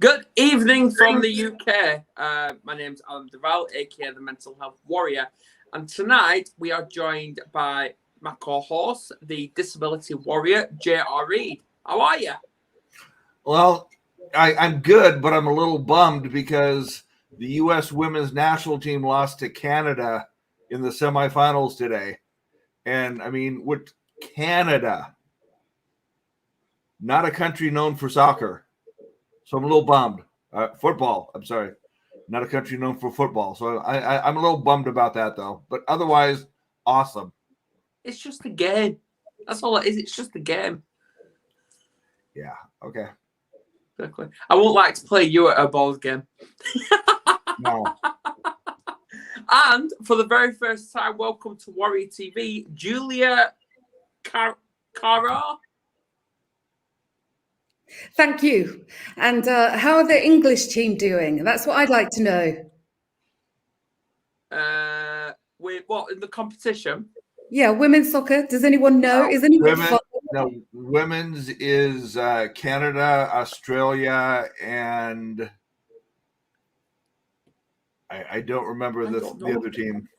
Good evening from the UK. My name's Alan Duval, aka the Mental Health Warrior, and tonight we are joined by my co-host, the Disability Warrior, J.R. Reid. How are you? Well, I'm good, but I'm a little bummed because the U.S. women's national team lost to Canada in the semifinals today. And I mean, with Canada, not a country known for soccer. So I'm a little bummed. Football, I'm sorry. Not a country known for football. So I'm a little bummed about that, though. But otherwise, awesome. It's just a game. That's all it is. It's just a game. Yeah, okay. Exactly. I won't like to play you at a balls game. No. And for the very first time, welcome to Warrior TV, Julia Cara. Thank you. And how are the English team doing? That's what I'd like to know. With what in the competition? Yeah, women's soccer. Does anyone know? Is anyone women's is Canada, Australia, and I don't remember the other team.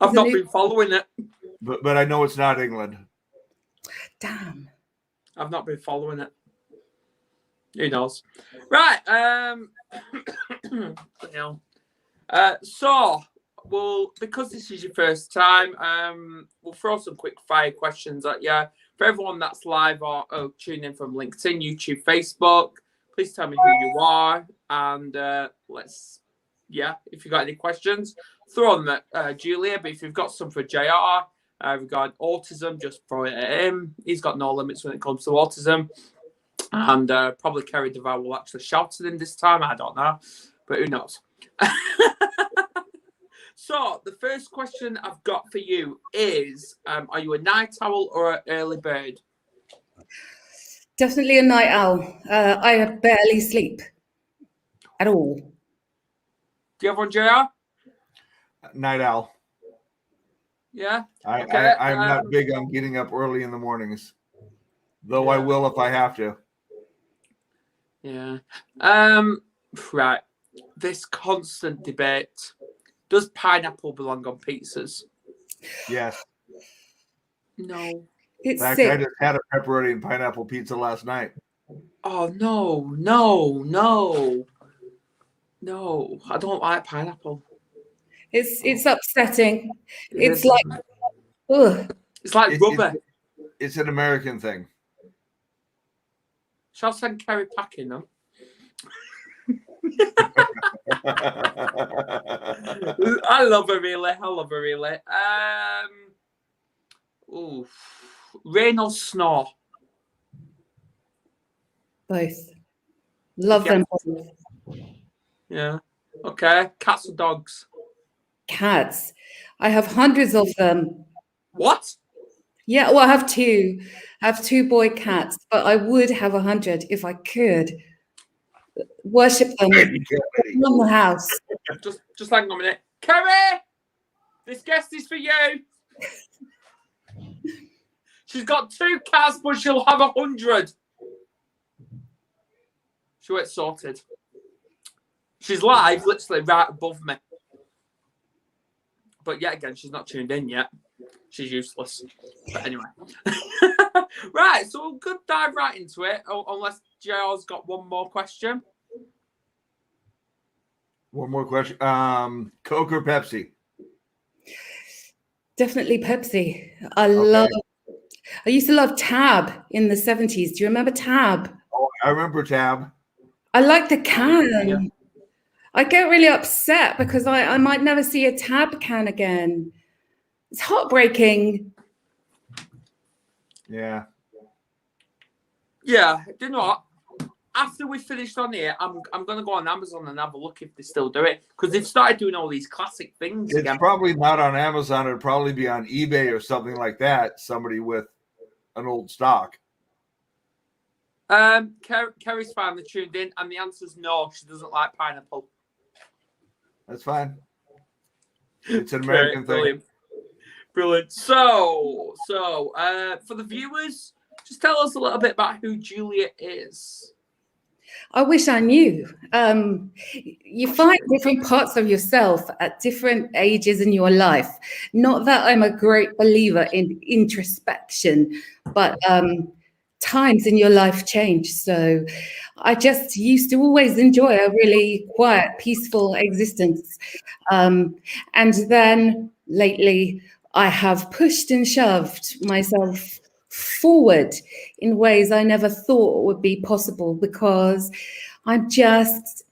I've not been following it. But I know it's not England. Damn. I've not been following it. Who knows? Right. So, well, because this is your first time, we'll throw some quick fire questions at you. For everyone that's live or tuning in from LinkedIn, YouTube, Facebook, please tell me who you are. And if you've got any questions, throw them at Julia. But if you've got some for JR regarding autism, just throw it at him. He's got no limits when it comes to autism. And probably Kerry Duval will actually shout at him this time. I don't know. But who knows? So, the first question I've got for you is, are you a night owl or an early bird? Definitely a night owl. I barely sleep at all. Do you have one, JR? Night owl. Yeah? I'm not big on getting up early in the mornings, though I will if I have to. Yeah. Right. This constant debate. Does pineapple belong on pizzas? Yes. No. It's in fact, sick. I just had a pepperoni and pineapple pizza last night. Oh, no. I don't like pineapple. It's upsetting. It's like rubber. It's an American thing. Shall I send Kerry packing them? I love her really. Rain or snow? both. Love them both. Yeah. Okay. Cats or dogs? Cats. I have hundreds of them. What? Yeah, well, I have two. I have two boy cats, but I would have 100 if I could. Worship them in the house. Just hang on a minute. Kerry! This guest is for you. She's got 2 cats, but she'll have 100. She went sorted. She's live, literally right above me. But yet again, she's not tuned in yet. She's useless. But anyway. Right, so we'll good dive right into it. Unless JR's got one more question. One more question. Coke or Pepsi? Definitely Pepsi. I used to love Tab in the 70s. Do you remember Tab? Oh, I remember Tab. I like the can. Yeah. I get really upset because I might never see a Tab can again. It's heartbreaking. Yeah. Yeah, do you know what? After we finished on here, I'm going to go on Amazon and have a look if they still do it. Because they've started doing all these classic things It's again. probably not on Amazon. It'd probably be on eBay or something like that. Somebody with an old stock. Kerry's finally tuned in, and the answer's no. She doesn't like pineapple. That's fine. It's an American thing. Brilliant. So for the viewers, just tell us a little bit about who Julia is. I wish I knew. You find different parts of yourself at different ages in your life. Not that I'm a great believer in introspection, but times in your life change. So I just used to always enjoy a really quiet, peaceful existence. And then lately, I have pushed and shoved myself forward in ways I never thought would be possible, because I'm just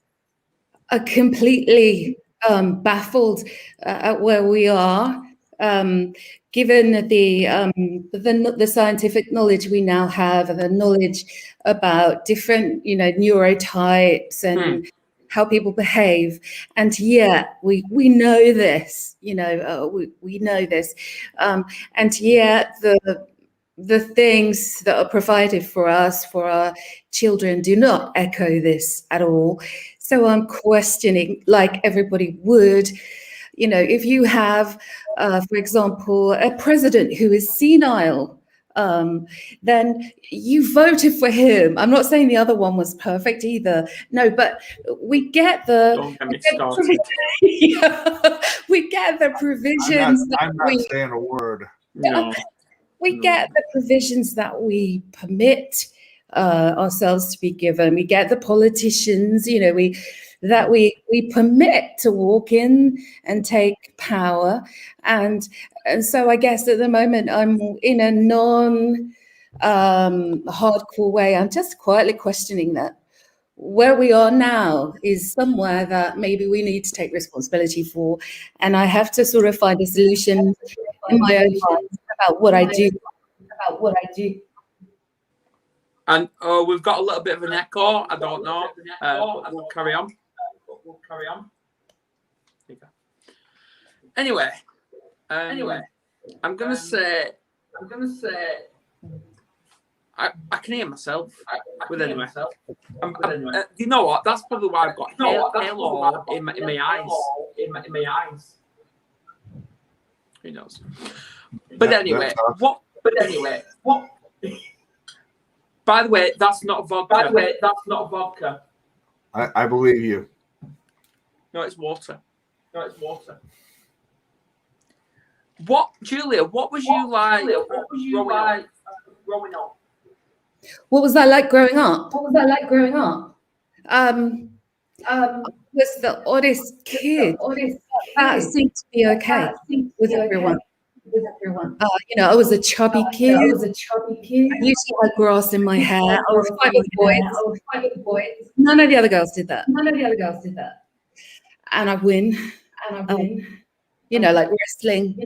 completely baffled at where we are, given the scientific knowledge we now have, and the knowledge about different, neurotypes and how people behave. And yet we know this, we know this, and yet the things that are provided for us, for our children, do not echo this at all. So I'm questioning, like everybody would, if you have, for example, a president who is senile, then you voted for him. I'm not saying the other one was perfect either. No, but we get the. Don't get me started. We get the provisions. I'm not saying a word. No. We get the provisions that we permit ourselves to be given. We get the politicians, we permit to walk in and take power. And so I guess at the moment I'm in a hardcore way. I'm just quietly questioning that where we are now is somewhere that maybe we need to take responsibility for. And I have to sort of find a solution in my own mind about what I do. And we've got a little bit of an echo. I don't know. But we'll carry on. Anyway, I'm gonna say. I can hear myself. Anyway, you know what? That's probably why I've got halo in my eyes. Who knows? But anyway, what? By the way, that's not vodka. I believe you. No, it's water. What, Julia? What was you like growing up? What was that like growing up? Was the oddest kid. That seemed to be okay with everyone. I was a chubby kid. I usually had grass in my hair. I was quite with boys. None of the other girls did that. And I win. Like wrestling.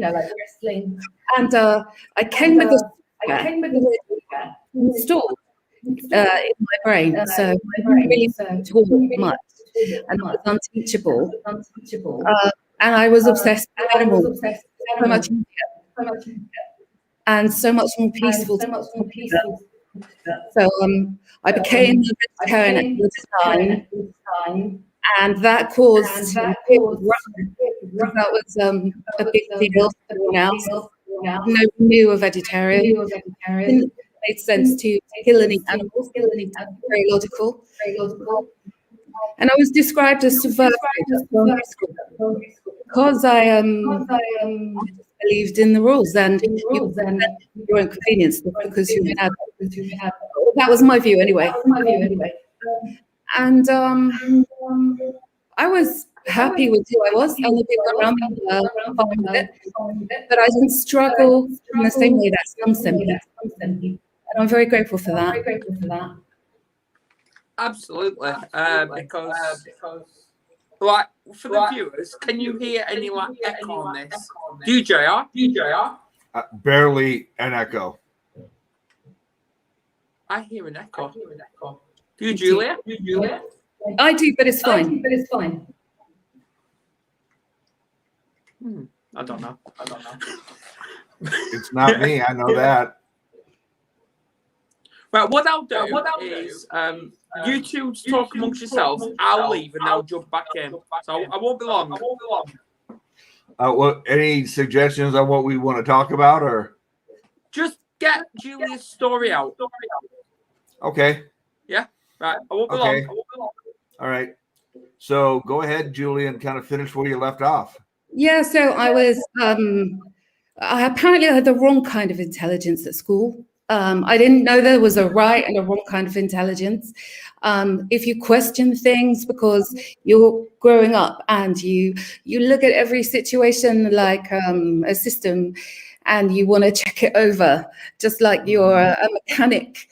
And I came with the installed in my brain. So I didn't really talk much. And I was unteachable. And I was obsessed with animals. So much easier. And so much more peaceful. So I became a vegetarian at the time. And that caused that was a big deal for everyone else. Nobody knew a vegetarian. It made sense to kill and eat animals. Very logical. And I was described as subversive because I believed in the rules and your own convenience because you had. That was my view anyway. And I was happy with who I was, and the people around me were fine with it. But I didn't struggle in the same way that some did. And I'm very grateful for that. Absolutely. Because like, for the viewers, can you hear any like echo on this? Do you, JR? Barely an echo. I hear an echo. Do you, Julia? I do, but it's fine. I don't know. It's not me. I know that. Right, what I'll do is you two talk amongst yourselves. I'll leave and I'll jump back in. So I won't be long. Any suggestions on what we want to talk about, or just get Julia's story out? Okay. Yeah. Right. I won't be long. All right. So go ahead, Julie, and kind of finish where you left off. Yeah, so I was, I apparently had the wrong kind of intelligence at school. I didn't know there was a right and a wrong kind of intelligence. If you question things because you're growing up and you look at every situation like a system and you want to check it over, just like you're a mechanic.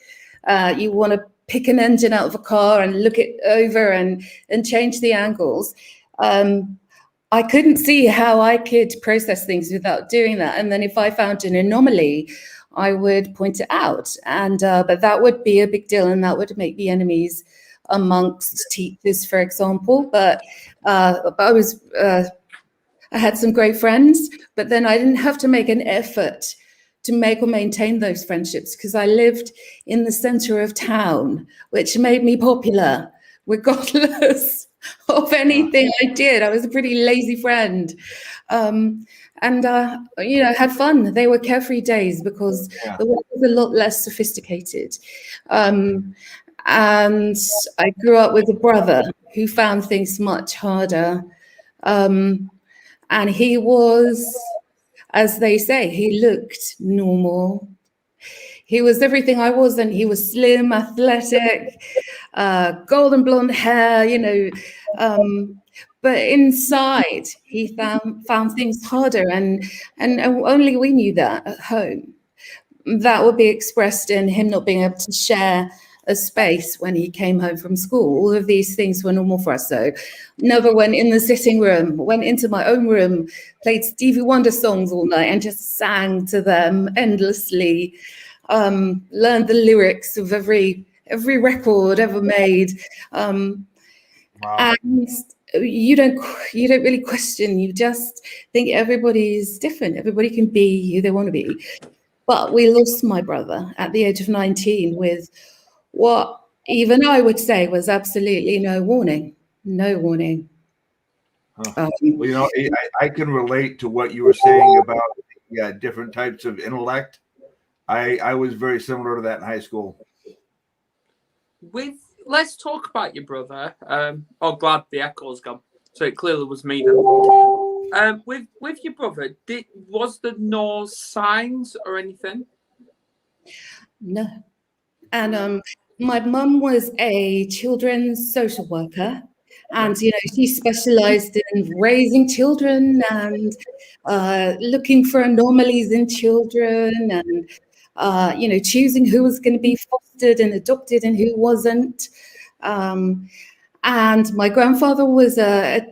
You want to pick an engine out of a car and look it over and change the angles. I couldn't see how I could process things without doing that. And then if I found an anomaly, I would point it out. And but that would be a big deal, and that would make the enemies amongst teachers, for example. But I had some great friends, but then I didn't have to make an effort to make or maintain those friendships because I lived in the center of town, which made me popular, regardless of anything I did. I was a pretty lazy friend. Had fun. They were carefree days because the world was a lot less sophisticated. And I grew up with a brother who found things much harder. And he was, as they say, he looked normal. He was everything I wasn't. He was slim, athletic, golden blonde hair, but inside he found things harder, and only we knew that at home. That would be expressed in him not being able to share a space when he came home from school. All of these things were normal for us. So never went in the sitting room, went into my own room, played Stevie Wonder songs all night and just sang to them endlessly, learned the lyrics of every record ever made. And you don't really question, you just think everybody's different. Everybody can be who they want to be. But we lost my brother at the age of 19 with what even I would say was absolutely no warning. No warning. Well, I can relate to what you were saying about different types of intellect. I was very similar to that in high school. Let's talk about your brother. Glad the echo's gone. So it clearly was me then. With your brother, was there no signs or anything? No. And my mum was a children's social worker, and she specialized in raising children and looking for anomalies in children, and choosing who was going to be fostered and adopted and who wasn't. And my grandfather was a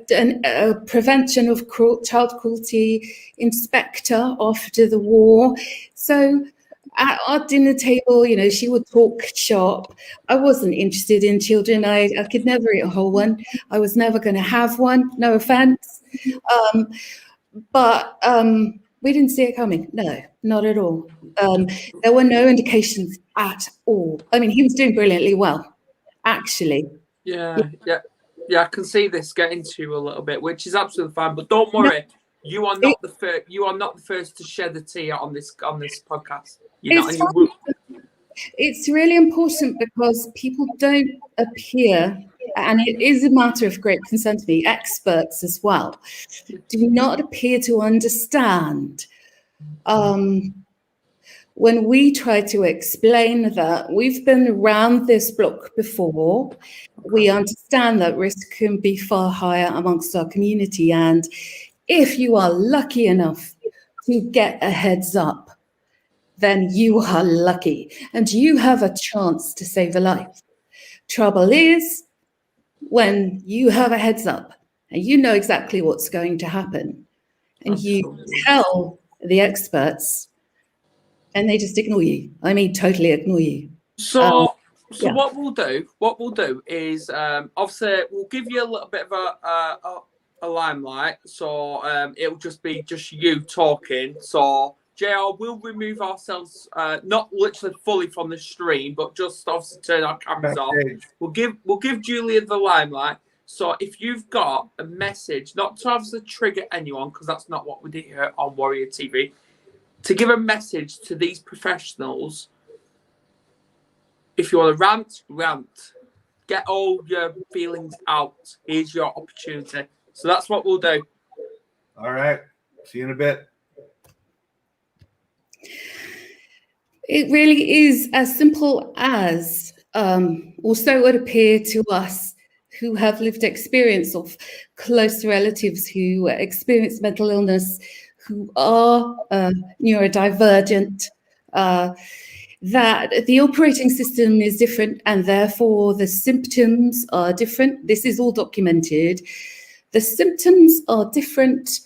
prevention of child cruelty inspector after the war. So at our dinner table, she would talk shop. I wasn't interested in children. I could never eat a whole one. I was never going to have one. No offense. But we didn't see it coming. No, not at all. There were no indications at all. I mean, he was doing brilliantly well, actually. Yeah. I can see this getting to you a little bit, which is absolutely fine. But don't worry, no, you are not the first. You are not the first to shed a tear on this podcast. It's really important because people don't appear, and it is a matter of great concern to me, experts as well, do not appear to understand. When we try to explain that we've been around this block before, we understand that risk can be far higher amongst our community. And if you are lucky enough to get a heads up, then you are lucky and you have a chance to save a life. Trouble is, when you have a heads up and you know exactly what's going to happen, and you tell the experts, and they just ignore you. I mean, totally ignore you. So what we'll do is obviously we'll give you a little bit of a limelight. So it'll just be you talking. So JR, we'll remove ourselves not literally fully from the stream, but just obviously turn our cameras off. We'll give Julia the limelight. So if you've got a message, not to obviously trigger anyone, because that's not what we do here on Warrior TV, to give a message to these professionals. If you want to rant, get all your feelings out. Here's your opportunity. So that's what we'll do. All right. See you in a bit. It really is as simple as, or so it would appear to us who have lived experience of close relatives who experience mental illness, who are neurodivergent, that the operating system is different and therefore the symptoms are different. This is all documented. The symptoms are different.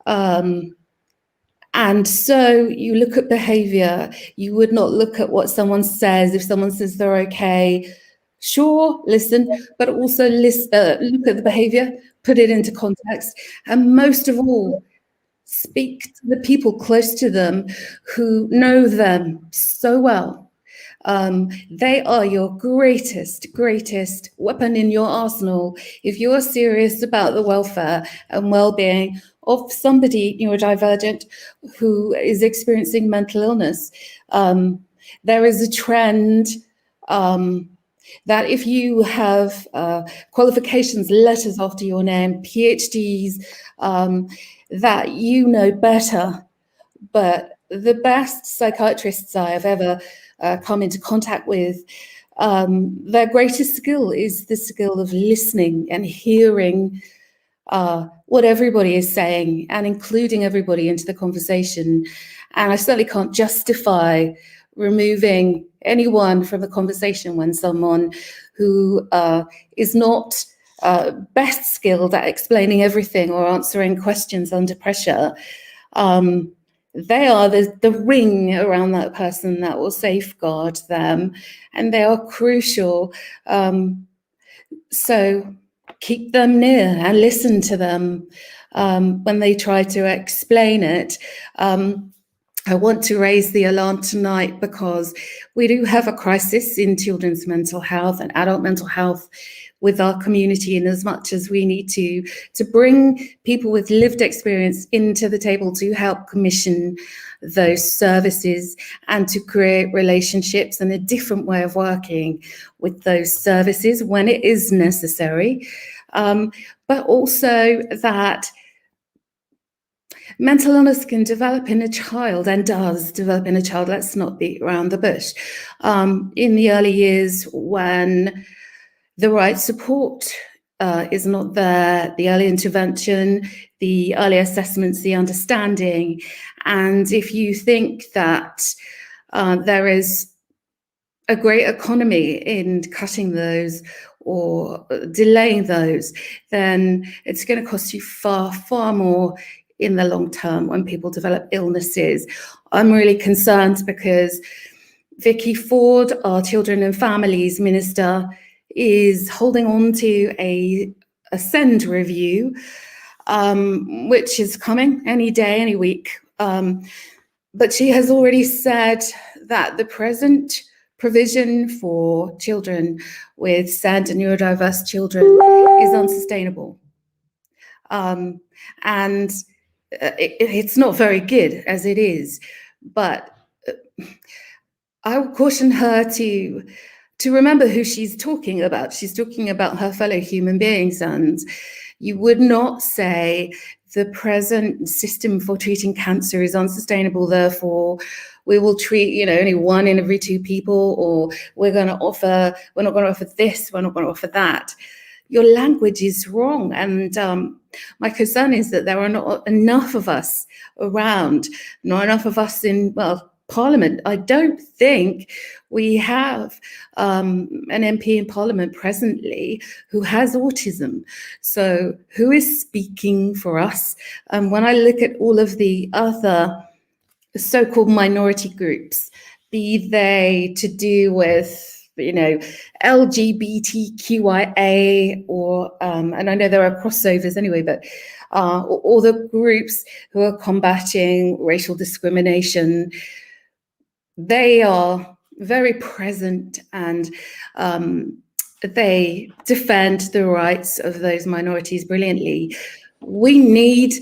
And so you look at behavior, you would not look at what someone says. If someone says they're okay, sure, listen, but also look at the behavior, put it into context, and most of all, speak to the people close to them who know them so well. They are your greatest weapon in your arsenal if you're serious about the welfare and well-being of somebody neurodivergent who is experiencing mental illness. There is a trend that if you have qualifications, letters after your name, PhDs, that you know better. But the best psychiatrists I have ever come into contact with, their greatest skill is the skill of listening and hearing what everybody is saying and including everybody into the conversation. And I certainly can't justify removing anyone from the conversation when someone who is not best skilled at explaining everything or answering questions under pressure, they are the ring around that person that will safeguard them, and they are crucial. So keep them near and listen to them when they try to explain it. I want to raise the alarm tonight because we do have a crisis in children's mental health and adult mental health with our community, in as much as we need to bring people with lived experience into the table to help commission those services and to create relationships and a different way of working with those services when it is necessary. But also that mental illness can develop in a child and does develop in a child. Let's not beat around the bush. In the early years, when the right support is not there, the early intervention, the early assessments, the understanding. And if you think that there is a great economy in cutting those or delaying those, then it's going to cost you far, far more in the long term when people develop illnesses. I'm really concerned because Vicky Ford, our Children and Families Minister, is holding on to a SEND review, which is coming any day, any week. But she has already said that the present provision for children with SEND and neurodiverse children is unsustainable. And it's not very good as it is. But I would caution her to remember who she's talking about. She's talking about her fellow human beings, and you would not say the present system for treating cancer is unsustainable, therefore we will treat, only 1 in every 2 people, or we're not going to offer this, we're not going to offer that. Your language is wrong. And my concern is that there are not enough of us around, not enough of us in, Parliament. I don't think we have an MP in Parliament presently who has autism. So who is speaking for us? When I look at all of the other so-called minority groups, be they to do with LGBTQIA or and I know there are crossovers anyway, but all the groups who are combating racial discrimination, they are very present, and they defend the rights of those minorities brilliantly. We need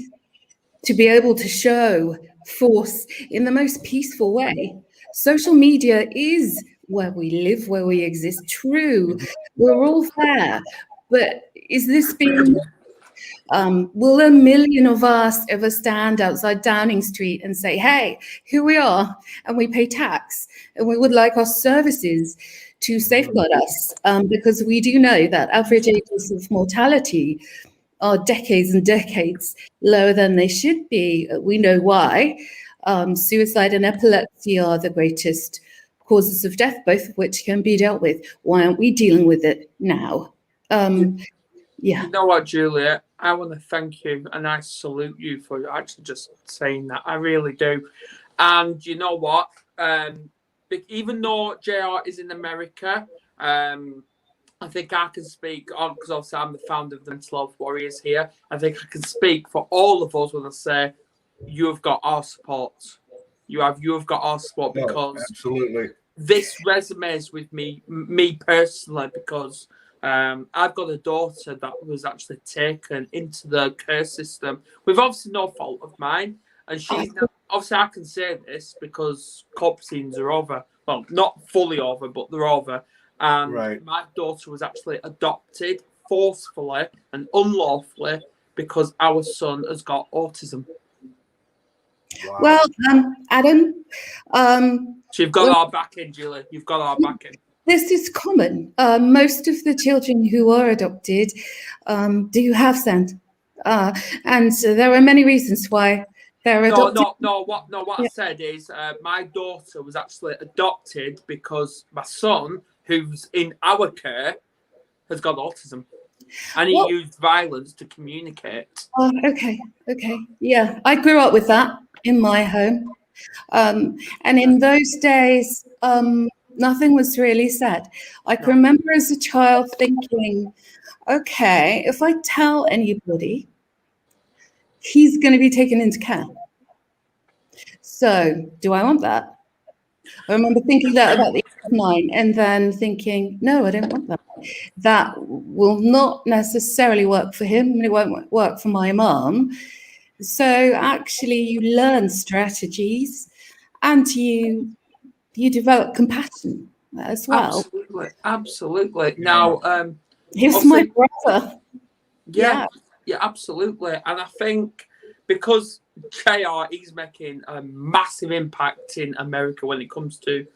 to be able to show force in the most peaceful way. Social media is where we live, where we exist. True, we're all there. But is this being will a million of us ever stand outside Downing Street and say, hey, here we are, and we pay tax, and we would like our services to safeguard us? Because we do know that average ages of mortality are decades and decades lower than they should be. We know why. Suicide and epilepsy are the greatest causes of death, both of which can be dealt with. Why aren't we dealing with it now? Yeah. You know what, Julia? I want to thank you and I salute you for actually just saying that. I really do. And you know what? Even though JR is in America, I think I can speak on, because obviously I'm the founder of the Mental Health Warriors here. I think I can speak for all of us when I say you have got our support. You have got our support, because absolutely, this resonates with me personally, because I've got a daughter that was actually taken into the care system with obviously no fault of mine, and she's now, obviously I can say this because court proceedings are over. Well, not fully over, but they're over. And my daughter was actually adopted forcefully and unlawfully because our son has got autism. Wow. Well, Adam, so you've got our backing, Julie. You've got our backing. This is common. Most of the children who are adopted do have SEND, and so there are many reasons why they're adopted. What I said is my daughter was actually adopted because my son, who's in our care, has got autism, and he used violence to communicate. Okay, yeah, I grew up with that in my home, and in those days, nothing was really said. I can remember as a child thinking, okay, if I tell anybody, he's going to be taken into care. So do I want that? I remember thinking that about the age of 9, and then thinking, no, I don't want that. That will not necessarily work for him, and it won't work for my mom. So actually you learn strategies, and you develop compassion as well. Absolutely. Now, he's my brother. Yeah, absolutely. And I think because JR, he's making a massive impact in America when it comes to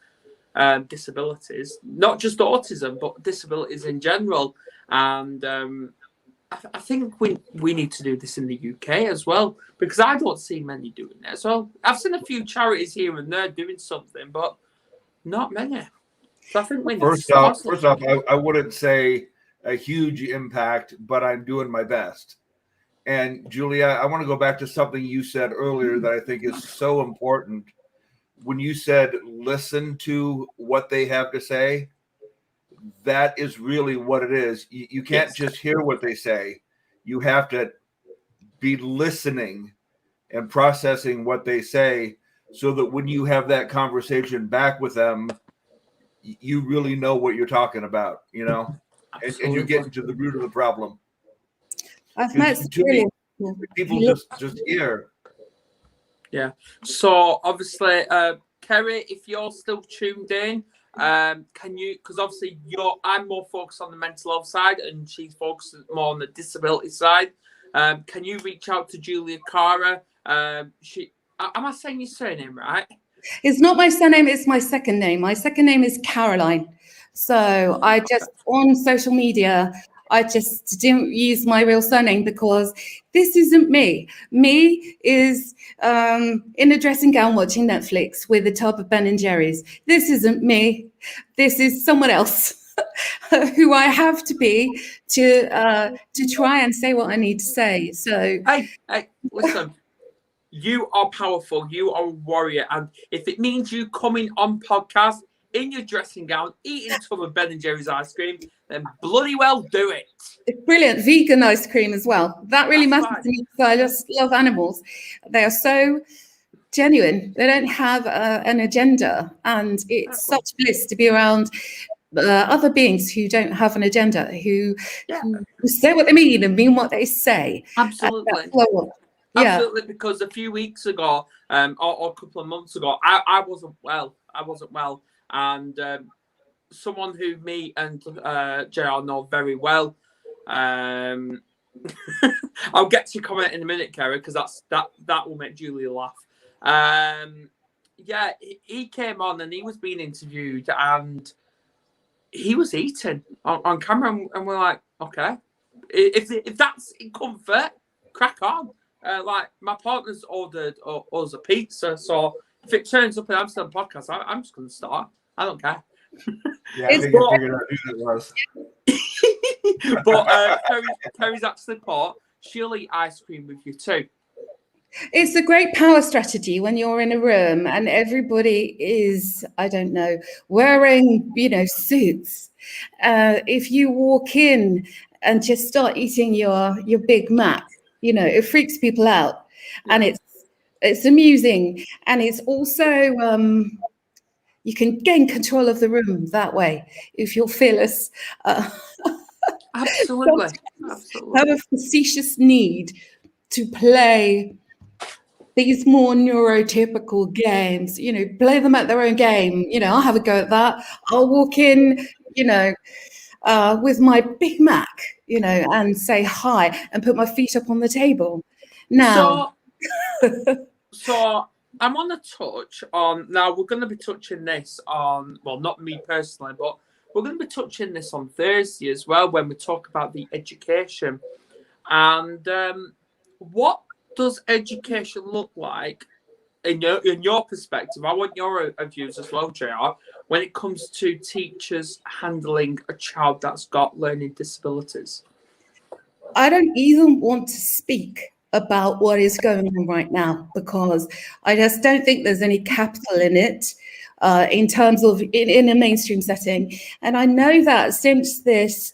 disabilities, not just autism, but disabilities in general. And I think we need to do this in the UK as well, because I don't see many doing it as well. I've seen a few charities here and there doing something, but not many. So I think we need first off, I wouldn't say a huge impact, but I'm doing my best. And Julia, I want to go back to something you said earlier that I think is so important. When you said listen to what they have to say, that is really what it is. You can't just hear what they say. You have to be listening and processing what they say, so that when you have that conversation back with them, you really know what you're talking about, you know, and you're getting to the root of the problem. I've met people just hear. Yeah. So obviously, Kerry, if you're still tuned in, can you? Because obviously, I'm more focused on the mental health side, and she's focused more on the disability side. Can you reach out to Julia Cara? Am I saying your surname right? It's not my surname, it's my second name. My second name is Caroline. So I just, on social media, I just didn't use my real surname because this isn't me. Me is in a dressing gown watching Netflix with a tub of Ben & Jerry's. This isn't me. This is someone else who I have to be to try and say what I need to say. So hey, listen. You are powerful. You are a warrior. And if it means you coming on podcast in your dressing gown, eating a tub of Ben & Jerry's ice cream, then bloody well do it. It's brilliant. Vegan ice cream as well. That really matters to me because I just love animals. They are so genuine. They don't have an agenda. And it's such bliss to be around other beings who don't have an agenda, who say what they mean and mean what they say. Absolutely. Absolutely, because a few weeks ago, or a couple of months ago, I wasn't well. And someone who me and JR know very well. I'll get to your comment in a minute, Kerry, because that will make Julia laugh. Yeah, he came on and he was being interviewed and he was eating on camera, and we're like, okay, if that's in comfort, crack on. Like, my partner's ordered us a pizza, so if it turns up in Amsterdam podcast, I'm just going to start. I don't care. Yeah, I think I figured out who that was. But Kerry's actually put, she'll eat ice cream with you too. It's a great power strategy when you're in a room and everybody is, I don't know, wearing, suits. If you walk in and just start eating your Big Mac, it freaks people out, and it's amusing, and it's also you can gain control of the room that way if you're fearless. Absolutely. Have a facetious need to play these more neurotypical games, play them at their own game. I'll have a go at that. I'll walk in, with my Big Mac, and say hi and put my feet up on the table. Now, so I'm on a touch on, now we're going to be touching this on, well, not me personally, but we're going to be touching this on Thursday as well when we talk about the education. And what does education look like in your perspective? I want your views as well, JR, when it comes to teachers handling a child that's got learning disabilities. I don't even want to speak about what is going on right now, because I just don't think there's any capital in it in terms of in a mainstream setting. And I know that since this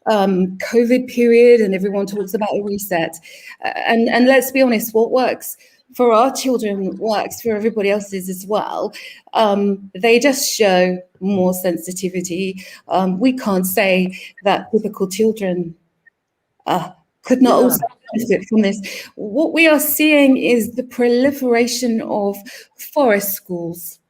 COVID period and everyone talks about a reset, and let's be honest, what works for our children works for everybody else's as well. They just show more sensitivity. We can't say that typical children could not also benefit from this. What we are seeing is the proliferation of forest schools.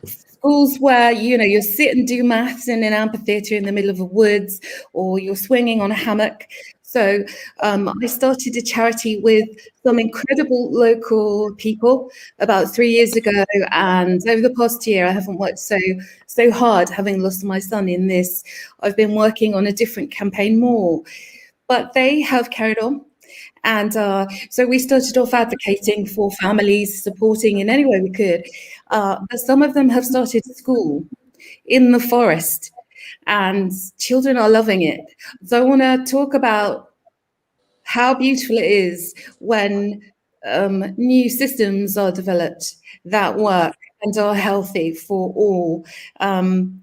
Schools where, you sit and do maths in an amphitheatre in the middle of the woods, or you're swinging on a hammock. So I started a charity with some incredible local people about 3 years ago. And over the past year, I haven't worked so hard, having lost my son in this. I've been working on a different campaign more. But they have carried on. And so we started off advocating for families, supporting in any way we could. But some of them have started school in the forest, and children are loving it. So I want to talk about how beautiful it is when new systems are developed that work and are healthy for all. And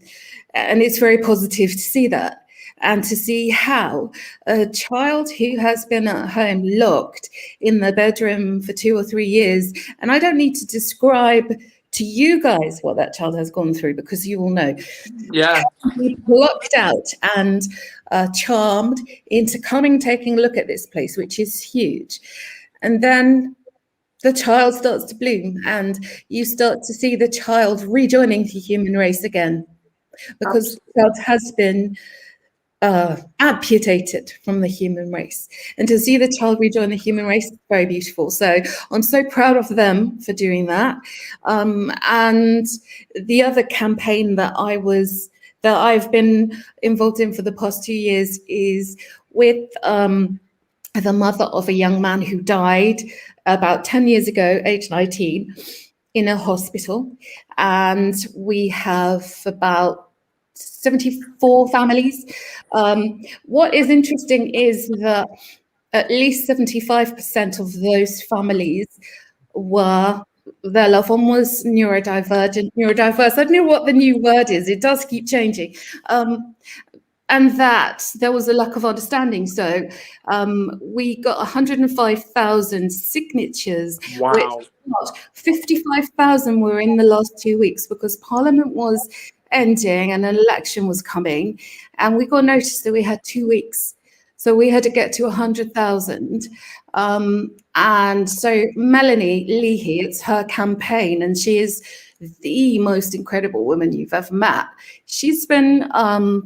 it's very positive to see that. And to see how a child who has been at home locked in the bedroom for 2 or 3 years, and I don't need to describe to you guys what that child has gone through, because you all know. Yeah. Blocked out and charmed into taking a look at this place, which is huge. And then the child starts to bloom, and you start to see the child rejoining the human race again, because the child has been amputated from the human race, and to see the child rejoin the human race is very beautiful. So I'm so proud of them for doing that. And the other campaign that I've been involved in for the past 2 years is with the mother of a young man who died about 10 years ago, age 19, in a hospital. And we have about 74 families. What is interesting is that at least 75% of those families their loved one was neurodiverse. I don't know what the new word is. It does keep changing. And that there was a lack of understanding. So we got 105,000 signatures. Wow. 55,000 were in the last 2 weeks, because Parliament was ending and an election was coming, and we got notice that we had 2 weeks, so we had to get to 100,000. And so Melanie Leahy, it's her campaign, and she is the most incredible woman you've ever met. She's been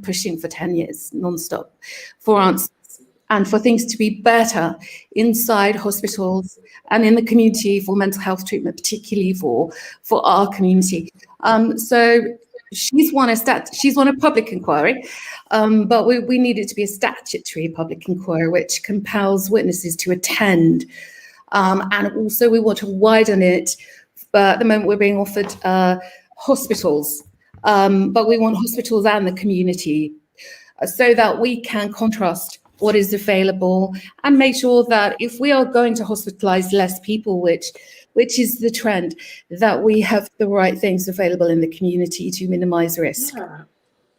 pushing for 10 years nonstop for answers and for things to be better inside hospitals and in the community for mental health treatment, particularly for our community. So she's won a public inquiry, but we need it to be a statutory public inquiry, which compels witnesses to attend. And also we want to widen it. But at the moment we're being offered hospitals, but we want hospitals and the community so that we can contrast what is available and make sure that if we are going to hospitalize less people, which is the trend, that we have the right things available in the community to minimize risk. Yeah,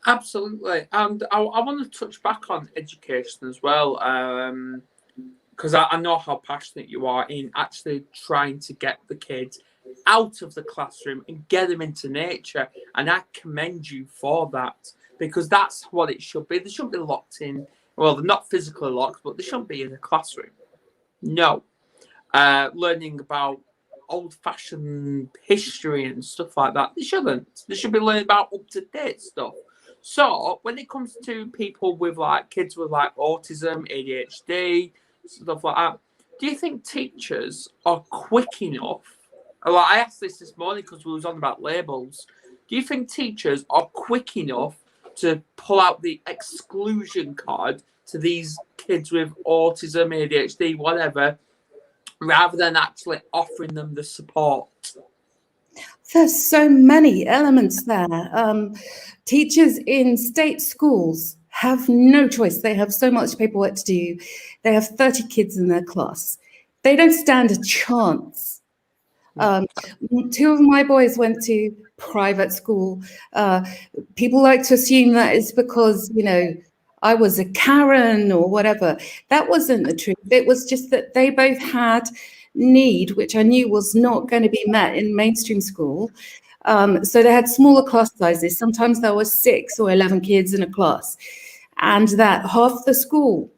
absolutely. And I want to touch back on education as well, because I know how passionate you are in actually trying to get the kids out of the classroom and get them into nature. And I commend you for that, because that's what it should be. They shouldn't be locked in. Well, they're not physically locked, but they shouldn't be in a classroom. No. Learning about old-fashioned history and stuff like that. They shouldn't. They should be learning about up-to-date stuff. So when it comes to people with kids with autism, ADHD, stuff like that, do you think teachers are quick enough? I asked this morning because we was on about labels. Do you think teachers are quick enough to pull out the exclusion card to these kids with autism, ADHD, whatever, rather than actually offering them the support? There's so many elements there. Teachers in state schools have no choice. They have so much paperwork to do. They have 30 kids in their class. They don't stand a chance. Two of my boys went to private school. People like to assume that it's because, I was a Karen or whatever. That wasn't the truth. It was just that they both had need, which I knew was not going to be met in mainstream school. So they had smaller class sizes. Sometimes there were 6 or 11 kids in a class, and that half the school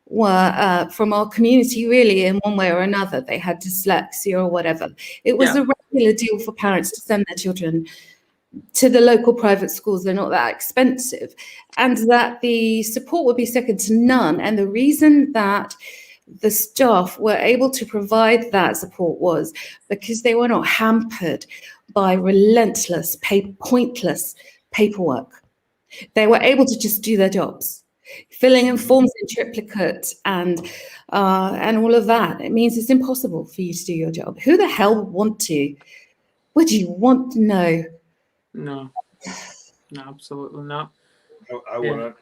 were from our community, really, in one way or another. They had dyslexia or whatever. It was a regular deal for parents to send their children to the local private schools. They're not that expensive, and that the support would be second to none. And the reason that the staff were able to provide that support was because they were not hampered by relentless, pointless paperwork. They were able to just do their jobs, filling in forms in triplicate and all of that. It means it's impossible for you to do your job. Who the hell would want to? Would you want to know? No, absolutely not. I wouldn't.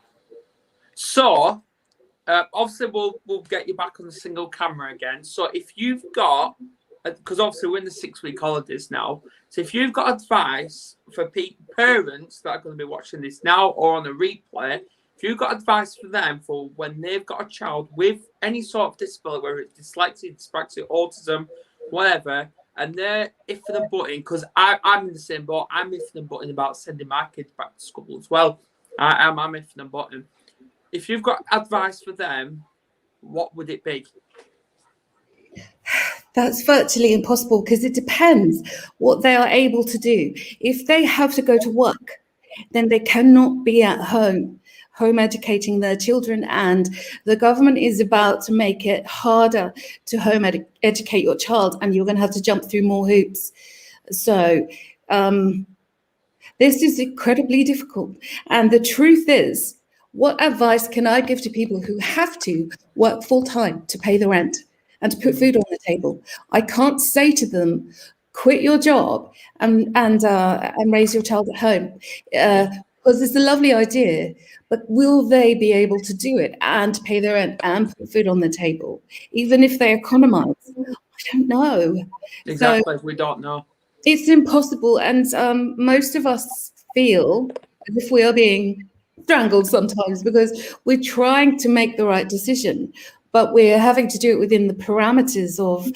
So, obviously, we'll get you back on the single camera again. So, if you've got, because obviously we're in the 6-week holidays now, so if you've got advice for parents that are going to be watching this now or on a replay, if you've got advice for them for when they've got a child with any sort of disability, whether it's dyslexia, dyspraxia, autism, whatever, and they're iffing and butting, because I'm in the same boat. I'm iffing and butting about sending my kids back to school as well. I'm iffing and butting. If you've got advice for them, what would it be? That's virtually impossible, because it depends what they are able to do. If they have to go to work, then they cannot be at home educating their children, and the government is about to make it harder to educate your child, and you're going to have to jump through more hoops. So this is incredibly difficult. And the truth is, what advice can I give to people who have to work full time to pay the rent and to put food on the table? I can't say to them, quit your job and raise your child at home, because it's a lovely idea, but will they be able to do it and pay their rent and put food on the table, even if they economize? I don't know. Exactly, So we don't know. It's impossible, and most of us feel as if we are being strangled sometimes, because we're trying to make the right decision, but we're having to do it within the parameters of,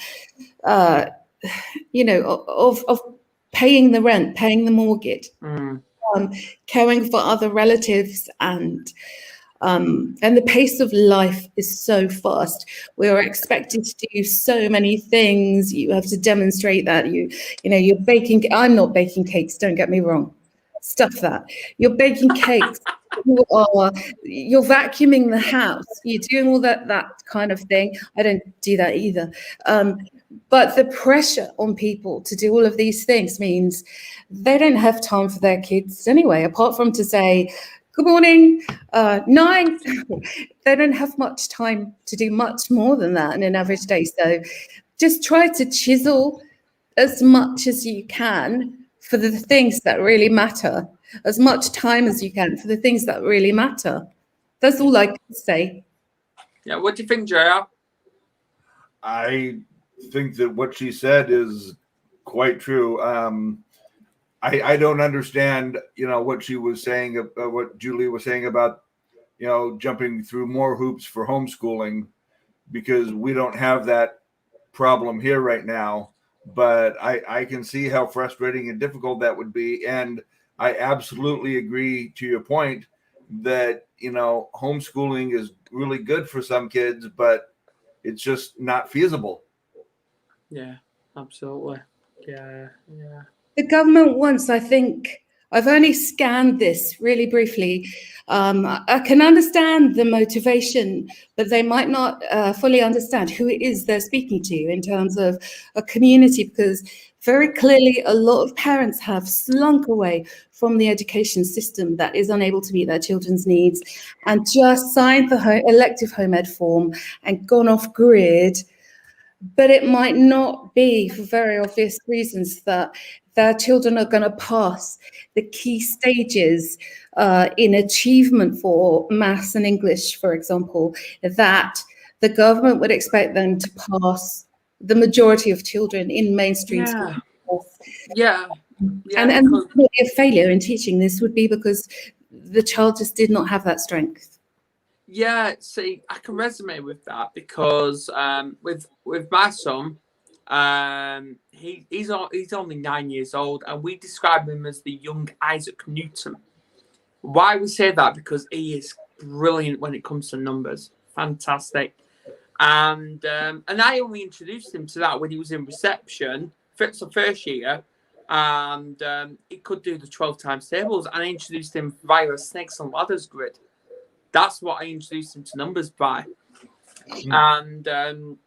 of paying the rent, paying the mortgage, caring for other relatives, and And the pace of life is so fast. We are expected to do so many things. You have to demonstrate that you're baking. I'm not baking cakes. Don't get me wrong. Stuff that. You're baking cakes. You're vacuuming the house. You're doing all that kind of thing. I don't do that either. But the pressure on people to do all of these things means they don't have time for their kids anyway, apart from to say, good morning, 9. They don't have much time to do much more than that in an average day. So just try to chisel as much as you can for the things that really matter, as much time as you can for the things that really matter. That's all I can say. Yeah, what do you think, JR? I think that what she said is quite true. I don't understand, what she was saying, what Julie was saying about, jumping through more hoops for homeschooling, because we don't have that problem here right now. But I can see how frustrating and difficult that would be. And I absolutely agree to your point that, homeschooling is really good for some kids, but it's just not feasible. Yeah, absolutely. Yeah. The government wants, I think, I've only scanned this really briefly. I can understand the motivation, but they might not fully understand who it is they're speaking to in terms of a community, because very clearly a lot of parents have slunk away from the education system that is unable to meet their children's needs and just signed the elective home ed form and gone off grid. But it might not be, for very obvious reasons, that their children are going to pass the key stages in achievement for maths and English, for example, that the government would expect them to pass the majority of children in mainstream schools. Yeah. And this would be a failure in teaching. This would be because the child just did not have that strength. Yeah, see, I can resonate with that because with my son, he's only 9 years old, and we describe him as the young Isaac Newton. Why we say that? Because he is brilliant when it comes to numbers, fantastic, and I only introduced him to that when he was in reception, first year, and he could do the 12 times tables, and I introduced him via a snakes and ladders grid. That's what I introduced him to numbers by. And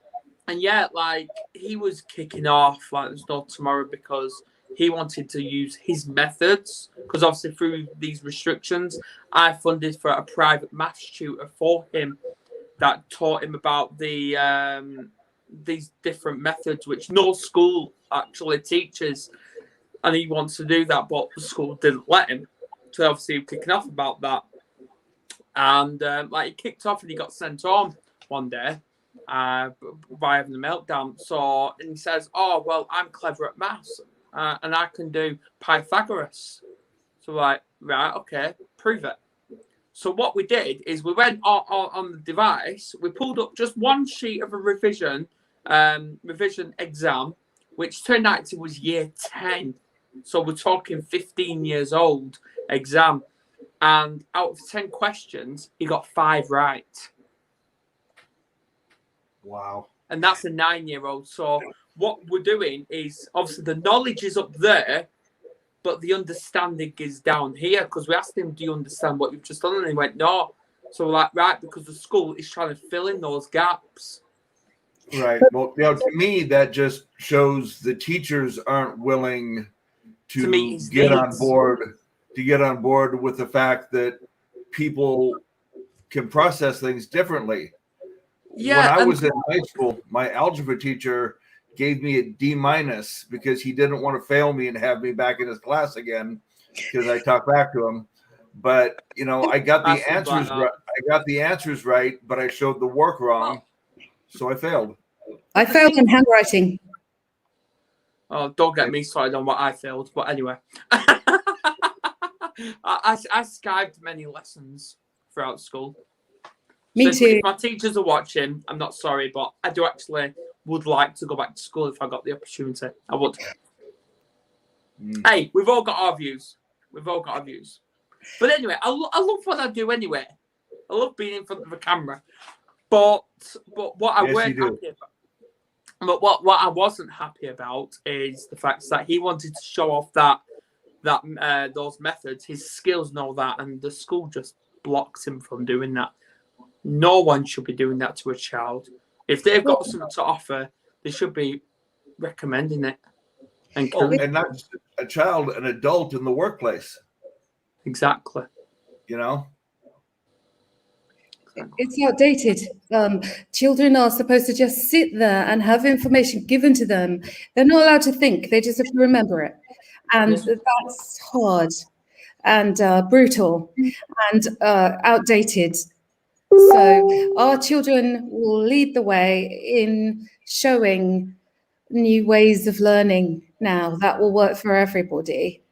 yeah, like he was kicking off like there's no tomorrow because he wanted to use his methods. Because obviously through these restrictions, I funded for a private maths tutor for him that taught him about these different methods which no school actually teaches. And he wants to do that, but the school didn't let him. So obviously he was kicking off about that. And he kicked off and he got sent home one day by having a meltdown. So and he says, "Oh well, I'm clever at maths and I can do Pythagoras." So right, okay, prove it. So what we did is we went on the device. We pulled up just one sheet of a revision exam, which turned out it was year 10. So we're talking 15 years old exam. And out of 10 questions, he got 5 right. Wow. And that's a 9-year-old. So what we're doing is, obviously, the knowledge is up there, but the understanding is down here. Because we asked him, do you understand what you've just done? And he went, no. So we're like, right, because the school is trying to fill in those gaps. Right. Well, to me, that just shows the teachers aren't willing to get on board. To get on board with the fact that people can process things differently. Yeah, when I was in high school, my algebra teacher gave me a D- because he didn't want to fail me and have me back in his class again because I talked back to him. But I got the answers right. I got the answers right, but I showed the work wrong, so I failed. I failed in handwriting. Oh, don't get me started on what I failed. But anyway. I skived many lessons throughout school. Me too. If my teachers are watching, I'm not sorry, but I do actually would like to go back to school if I got the opportunity. I would. Hey, we've all got our views. But anyway, I love what I do anyway. I love being in front of a camera. But what I weren't happy about, but what I wasn't happy about is the fact that he wanted to show off that those methods, his skills and all that, and the school just blocks him from doing that. No one should be doing that to a child. If they've got something to offer, they should be recommending it. And not just a child, an adult in the workplace. Exactly. You know? It's outdated. Children are supposed to just sit there and have information given to them. They're not allowed to think. They just have to remember it. And that's hard and brutal and outdated. So our children will lead the way in showing new ways of learning now that will work for everybody.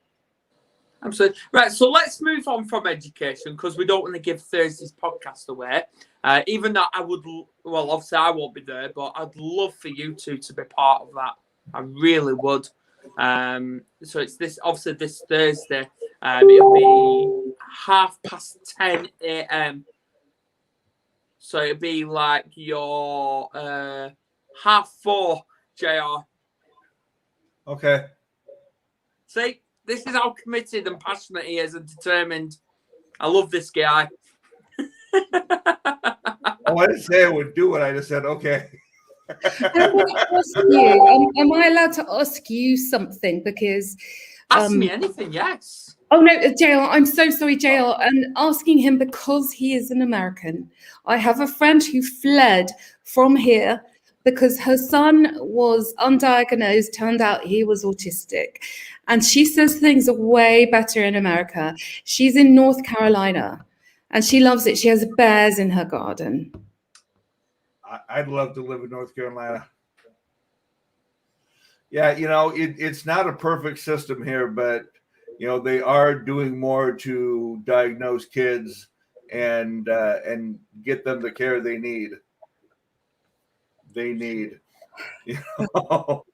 Absolutely. Right, so let's move on from education because we don't want to give Thursday's podcast away. Even though I would, well, obviously I won't be there, but I'd love for you two to be part of that. I really would. So it's this Thursday. It'll be 10:30 a.m. So it'll be like your 4:30, JR. Okay. See, this is how committed and passionate he is and determined. I love this guy. Oh, I didn't say I would do it. I just said, okay. I want to ask you, am I allowed to ask you something? Because ask me anything, yes. Oh no, JL, I'm so sorry, JL. I'm asking him because he is an American. I have a friend who fled from here because her son was undiagnosed, turned out he was autistic. And she says things are way better in America. She's in North Carolina and she loves it. She has bears in her garden. I'd love to live in North Carolina. Yeah, you know, it's not a perfect system here, but, you know, they are doing more to diagnose kids and get them the care they need. You know?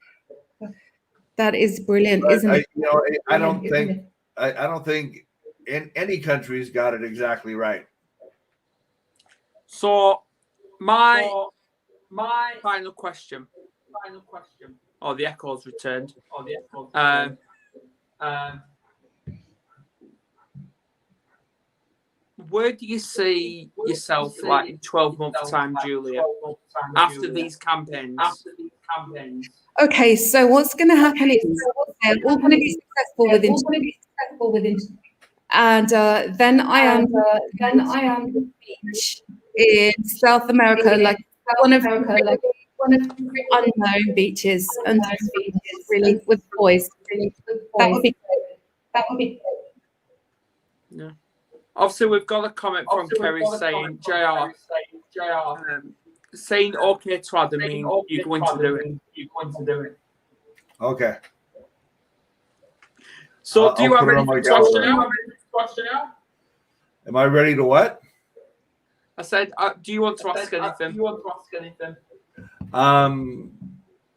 That is brilliant, isn't it? You know, I don't think any country's got it exactly right. So my final question. Oh, the echo's returned. Where do you see yourself like in 12 months' time, Julia, after these campaigns? Okay, so what's going to happen is they're all going to be successful within, and then I am beach in South America, like one of unknown beaches, and really with boys. That would be great. Yeah. Obviously, we've got a comment from Kerry saying, JR, saying okay to Adam means you're going to do it. Okay. So, do you have anything to ask now? Am I ready to what? I said, do you want to ask anything?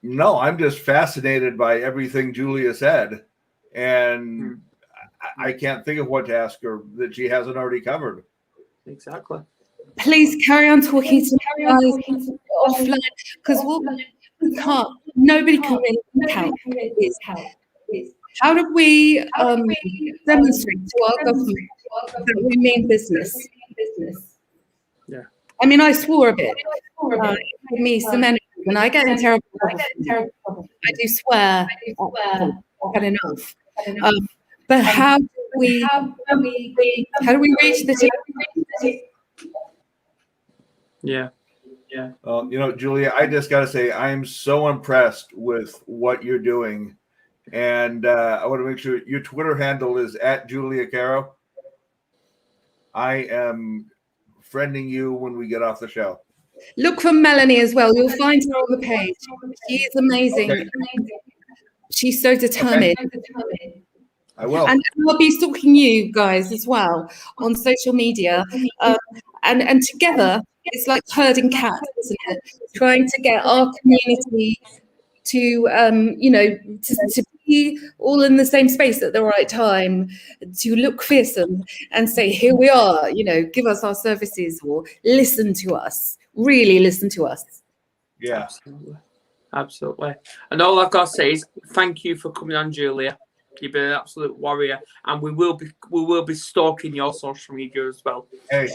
No, I'm just fascinated by everything Julia said. And I can't think of what to ask her that she hasn't already covered. Exactly. Please carry on talking to me guys offline because we can't. Nobody can really help. How do we demonstrate to our government that we mean business? Yeah. I mean, I swore a bit. It gave me some energy, and I get in terrible trouble. I do swear. Had enough. But how do we reach the team? Yeah. Well, you know, Julia, I just got to say, I'm so impressed with what you're doing. And I want to make sure your Twitter handle is @JuliaCaro. I am friending you when we get off the show. Look for Melanie as well. You'll find her on the page. She is amazing. Okay. She's so determined. Okay. I will. And I'll be stalking you guys as well on social media. And together, it's like herding cats, isn't it? Trying to get our community to, to be all in the same space at the right time to look fearsome and say, here we are, give us our services or listen to us, really listen to us. Yeah. Absolutely. And all I've got to say is thank you for coming on, Julia. You've been an absolute warrior, and we will be stalking your social media as well. Hey,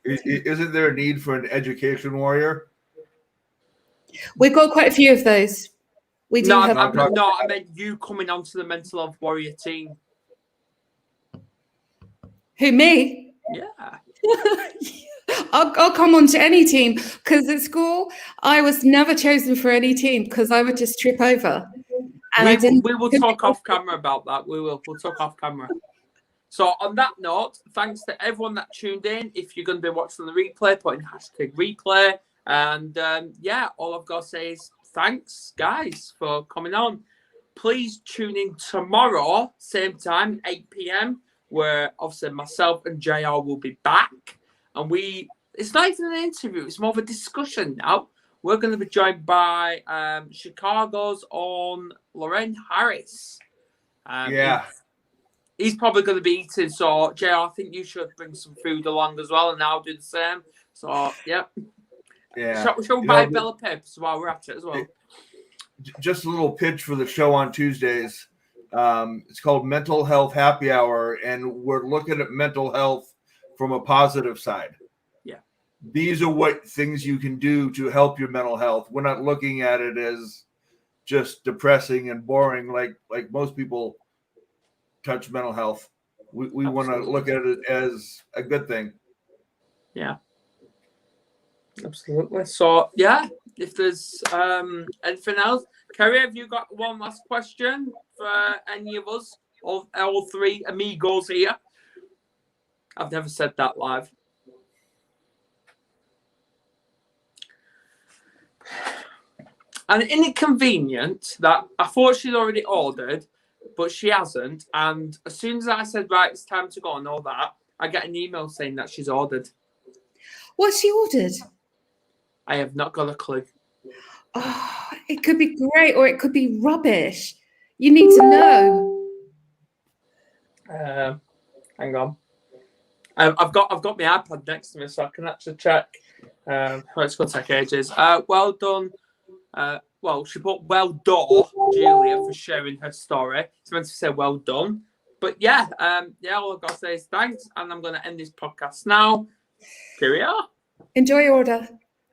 isn't there a need for an education warrior? We've got quite a few of those. We do have. I meant you coming onto the mental health warrior team. Who, me? Yeah. I'll come on to any team, because at school I was never chosen for any team because I would just trip over. And we will talk off camera about that. We'll talk off camera. So on that note, thanks to everyone that tuned in. If you're going to be watching the replay, put in #replay. And all I've got to say is thanks, guys, for coming on. Please tune in tomorrow, same time, 8 p.m, where obviously myself and JR will be back. And it's not even an interview, it's more of a discussion now. We're going to be joined by Chicago's own Lorraine Harris. He's probably going to be eating. So, JR, I think you should bring some food along as well, and I'll do the same. So, yeah. Shall we buy Bella Pips while we're at it as well? Just a little pitch for the show on Tuesdays. It's called Mental Health Happy Hour, and we're looking at mental health from a positive side. Yeah. These are what things you can do to help your mental health. We're not looking at it as just depressing and boring like most people touch mental health. We want to look at it as a good thing. Yeah. Absolutely. So, yeah, if there's anything else. Kerry, have you got one last question for any of us? All three amigos here. I've never said that live. And isn't it convenient that I thought she'd already ordered, but she hasn't? And as soon as I said, right, it's time to go and all that, I get an email saying that she's ordered. What's she ordered? I have not got a clue. Oh, it could be great or it could be rubbish. You need to know. Hang on. I've got my iPad next to me, so I can actually check. It's going to take ages. Well done. She put well done, Julia, for sharing her story. It's meant to say well done. But all I've got to say is thanks, and I'm going to end this podcast now. Here we are. Enjoy your order.